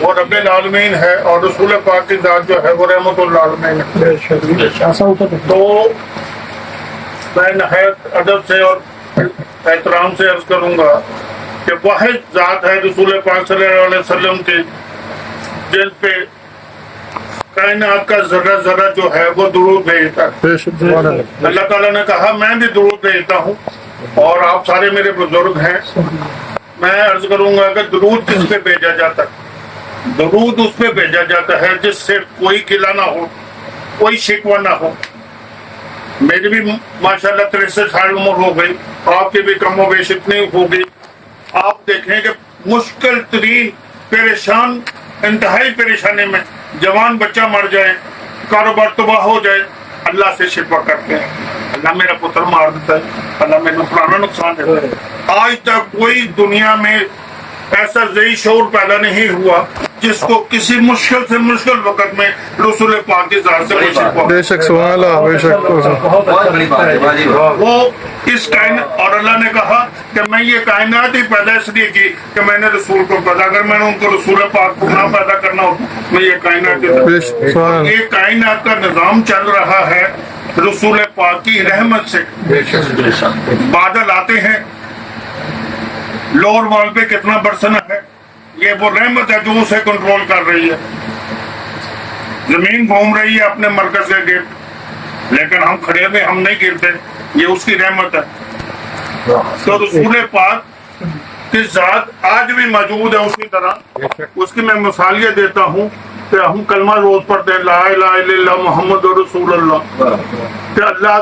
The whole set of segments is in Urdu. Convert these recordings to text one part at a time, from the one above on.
وہ رب العالمین ہے اور رسول پاک کی ذات جو ہے وہ رحمت العالمین ہے۔ تو میں نہایت ادب سے اور احترام سے عرض کروں گا کہ واحد ذات ہے رسول پاک صلی اللہ علیہ وسلم کی جن پہ کائنات کا ذرہ ذرہ جو ہے وہ درود بھیجتا ہے۔ اللہ تعالیٰ نے کہا میں بھی درود بھیجتا ہوں اور آپ سارے میرے بزرگ ہیں، میں عرض کروں گا کہ درود کس پہ بھیجا جاتا ہے؟ درود اس پہ بھیجا جاتا ہے جس سے کوئی گلہ نہ ہو، کوئی شکوہ نہ ہو۔ میری بھی ماشاءاللہ 63 سال عمر ہو گئی، آپ کی بھی کم و بیش اتنی ہوگی۔ آپ دیکھیں کہ مشکل ترین پریشان، انتہائی پریشانی میں جوان بچہ مر جائے، کاروبار تباہ ہو جائے، اللہ سے شکوہ کرتے ہیں، اللہ میرا پتر مار دیتا ہے، اللہ میرا پرانا نقصان دیتا ہے۔ آج تک کوئی دنیا میں ایسا ذہنی شعور پیدا نہیں ہوا جس کو کسی مشکل سے مشکل وقت میں رسول پاک کی ذات سے شکوہ۔ بے شک سبحان اللہ، بے شک وہ اس کائنات، اور اللہ نے کہا کہ میں یہ کائنات ہی پیدا اس لیے کی کہ میں نے رسول کو پیدا، اگر میں نے ان کو رسول پاک کو نہ پیدا کرنا ہو میں یہ کائنات یہ کائنات کا نظام چل رہا ہے رسول پاک کی رحمت سے۔ بادل آتے ہیں، لوور وال پہ کتنا برسنا ہے، یہ وہ رحمت ہے جو اسے کنٹرول کر رہی ہے۔ زمین گھوم رہی ہے اپنے مرکز کے گرد، لیکن ہم کھڑے ہوئے ہم نہیں گرتے، یہ اس کی رحمت ہے۔ تو رسول پاک کی ذات آج بھی موجود ہے اسی طرح۔ اس کی میں مثال یہ دیتا ہوں کہ ہم کلمہ روز پڑھتے ہیں، لا الہ الا اللہ محمد رسول اللہ، کہ اللہ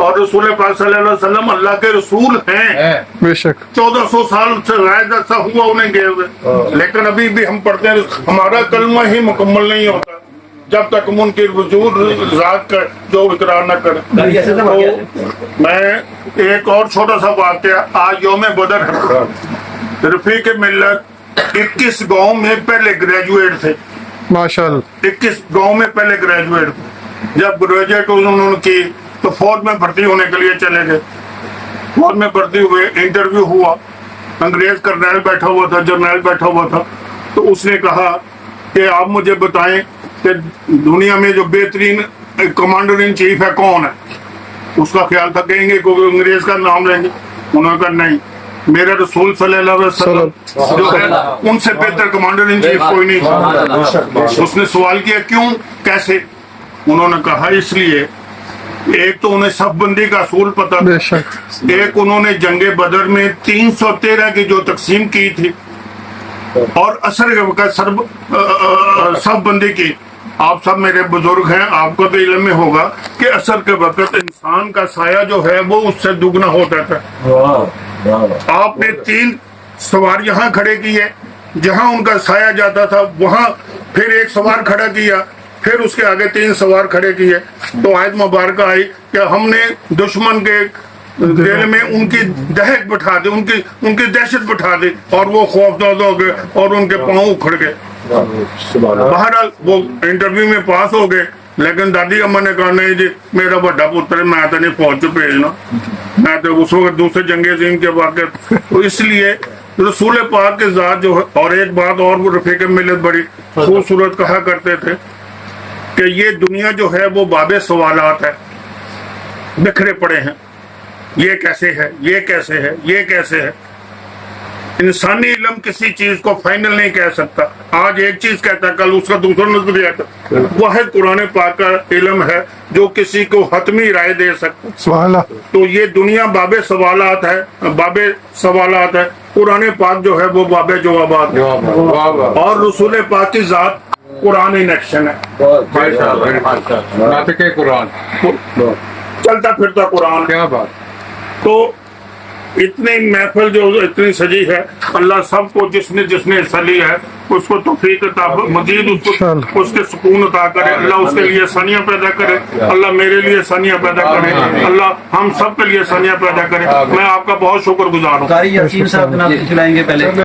اور رسول پاک صلی اللہ علیہ وسلم اللہ کے رسول ہیں۔ بے شک 1400 سال سے زائد عرصہ ہوا انہیں گئے ہوئے، لیکن ابھی بھی ہم پڑھتے ہیں، ہمارا کلمہ ہی مکمل نہیں ہوتا جب تک ہم ان کی وجود ذات کا جو اقرار نہ کریں۔ تو میں ایک اور چھوٹا سا واقعہ، آج یوم بدر ہے، رفیق ملت 21 گاؤں میں پہلے گریجویٹ تھے، ماشاءاللہ 21 گاؤں میں پہلے گریجویٹ تھے۔ جب گریجویٹ انہوں نے کی تو فوج میں بھرتی ہونے کے لیے چلے گئے، فوج میں بھرتی ہوئے، انٹرویو ہوا، انگریز کرنیل بیٹھا ہوا تھا، جرنیل بیٹھا ہوا تھا، تو اس نے کہا کہ آپ مجھے بتائیں کہ دنیا میں جو بہترین کمانڈر ان چیف ہے کون ہے؟ اس کا خیال تھا کہیں گے کوئی انگریز کا نام لیں گے، انہوں نے کہا نہیں، میرے رسول صلی اللہ علیہ وسلم جو ہے ان سے بہتر کمانڈر ان چیف کوئی نہیں تھا۔ اس نے سوال کیا کیوں، کیسے؟ انہوں نے کہا اس لیے ایک تو انہیں صف بندی کا اصول پتا تھا، ایک انہوں نے جنگ بدر میں 313 کی جو تقسیم کی تھی اور اثر کے وقت صف بندی کی۔ آپ سب میرے بزرگ ہیں، آپ کو تو علم میں ہوگا کہ اثر کے وقت انسان کا سایہ جو ہے وہ اس سے دگنا ہوتا تھا۔ آپ نے 3 سوار یہاں کھڑے کیے، جہاں ان کا سایہ جاتا تھا وہاں پھر ایک سوار کھڑا کیا، پھر اس کے آگے 3 سوار کھڑے کیے، تو آیت مبارکہ آئی کہ ہم نے دشمن کے دل میں ان کی دہشت بٹھا دی، ان کی دہشت بٹھا دی، اور وہ خوف زدہ ہو گئے اور ان کے پاؤں اکھڑ گئے۔ بہرحال وہ انٹرویو میں پاس ہو گئے، لیکن دادی اماں نے کہا نہیں جی میرا بڑا پتر ہے، میں تو نہیں فوج سے بھیجنا، میں تو اس وقت دوسرے جنگ عظیم کے واقع۔ تو اس لیے رسول پاک کے ذات جو ہے، اور ایک بات اور وہ رفیق ملت بڑی خوبصورت کہا کرتے تھے کہ یہ دنیا جو ہے وہ باب سوالات ہے، بکھرے پڑے ہیں، یہ کیسے ہے، یہ کیسے ہے، یہ کیسے ہے۔ انسانی علم کسی چیز کو فائنل نہیں کہہ سکتا، آج ایک چیز کہتا ہے کل اس کا دوسرا نظریہ ہے۔ واحد قرآن پاک کا علم ہے جو کسی کو حتمی رائے دے سکتا۔ سبحان اللہ۔ تو یہ دنیا باب سوالات ہے، باب سوالات ہے، قرآن پاک جو ہے وہ باب جوابات ہے، اور رسول پاک کی ذات قرآن ان ایکشن ہے، قرآن چلتا پھرتا قرآن۔ کیا بات۔ تو اتنی محفل جو اتنی سجی ہے، اللہ سب کو جس نے حصہ لیا ہے اس کو توفیق عطا، مزید اس کے سکون عطا کرے، اللہ اس کے لیے ثانیہ پیدا کرے، اللہ میرے لیے ثانیہ پیدا کرے، اللہ ہم سب کے لیے ثانیہ پیدا کرے۔ میں آپ کا بہت شکر گزار ہوں۔ قاری یاسین صاحب نام کھلائیں گے پہلے۔